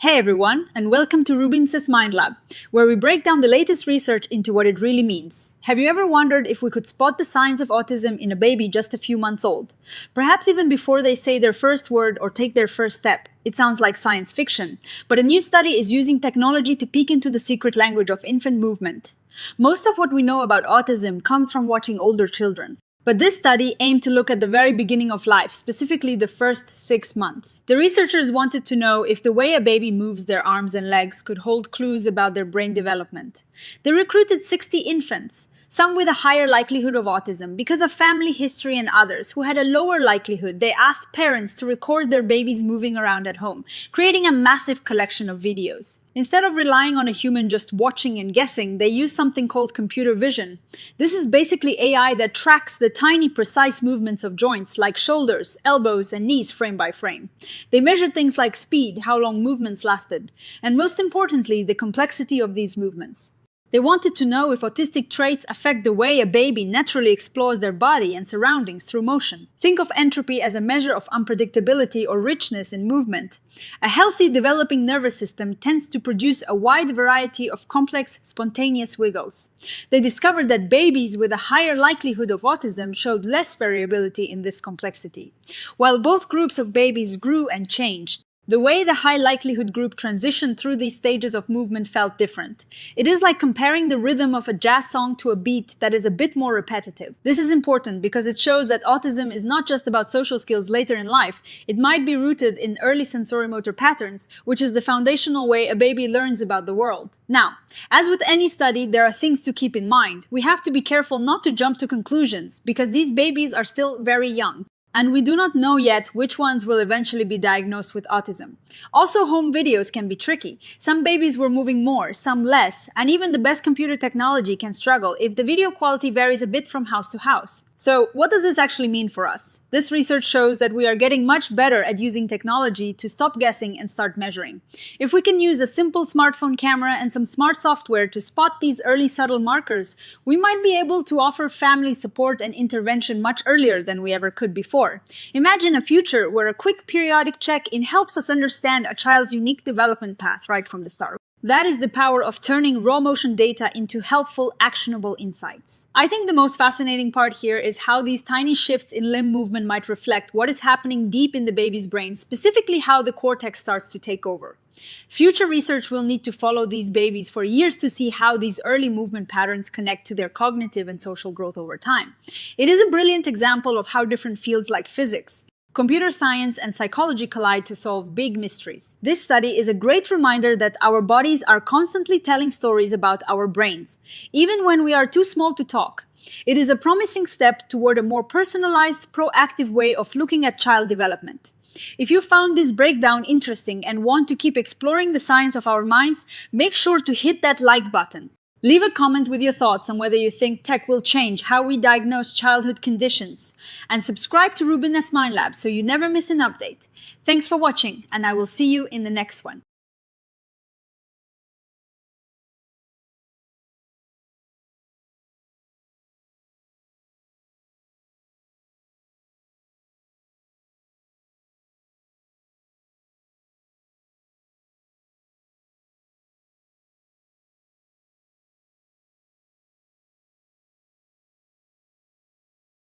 Hey everyone, and welcome to RUBIN'S Mind Lab, where we break down the latest research into what it really means. Have you ever wondered if we could spot the signs of autism in a baby just a few months old? Perhaps even before they say their first word or take their first step. It sounds like science fiction, but a new study is using technology to peek into the secret language of infant movement. Most of what we know about autism comes from watching older children. But this study aimed to look at the very beginning of life, specifically the first 6 months. The researchers wanted to know if the way a baby moves their arms and legs could hold clues about their brain development. They recruited 60 infants, some with a higher likelihood of autism because of family history, and others who had a lower likelihood. They asked parents to record their babies moving around at home, creating a massive collection of videos. Instead of relying on a human just watching and guessing, they used something called computer vision. This is basically AI that tracks the tiny, precise movements of joints like shoulders, elbows, and knees frame by frame. They measured things like speed, how long movements lasted, and most importantly, the complexity of these movements. They wanted to know if autistic traits affect the way a baby naturally explores their body and surroundings through motion. Think of entropy as a measure of unpredictability or richness in movement. A healthy developing nervous system tends to produce a wide variety of complex, spontaneous wiggles. They discovered that babies with a higher likelihood of autism showed less variability in this complexity. While both groups of babies grew and changed, the way the high likelihood group transitioned through these stages of movement felt different. It is like comparing the rhythm of a jazz song to a beat that is a bit more repetitive. This is important because it shows that autism is not just about social skills later in life. It might be rooted in early sensorimotor patterns, which is the foundational way a baby learns about the world. Now, as with any study, there are things to keep in mind. We have to be careful not to jump to conclusions because these babies are still very young. And we do not know yet which ones will eventually be diagnosed with autism. Also, home videos can be tricky. Some babies were moving more, some less, and even the best computer technology can struggle if the video quality varies a bit from house to house. So, what does this actually mean for us? This research shows that we are getting much better at using technology to stop guessing and start measuring. If we can use a simple smartphone camera and some smart software to spot these early subtle markers, we might be able to offer family support and intervention much earlier than we ever could before. Imagine a future where a quick periodic check-in helps us understand a child's unique development path right from the start. That is the power of turning raw motion data into helpful, actionable insights. I think the most fascinating part here is how these tiny shifts in limb movement might reflect what is happening deep in the baby's brain, specifically how the cortex starts to take over. Future research will need to follow these babies for years to see how these early movement patterns connect to their cognitive and social growth over time. It is a brilliant example of how different fields like physics, computer science, and psychology collide to solve big mysteries. This study is a great reminder that our bodies are constantly telling stories about our brains, even when we are too small to talk. It is a promising step toward a more personalized, proactive way of looking at child development. If you found this breakdown interesting and want to keep exploring the science of our minds, make sure to hit that like button. Leave a comment with your thoughts on whether you think tech will change how we diagnose childhood conditions. And subscribe to RUBIN'S Mind Lab so you never miss an update. Thanks for watching, and I will see you in the next one.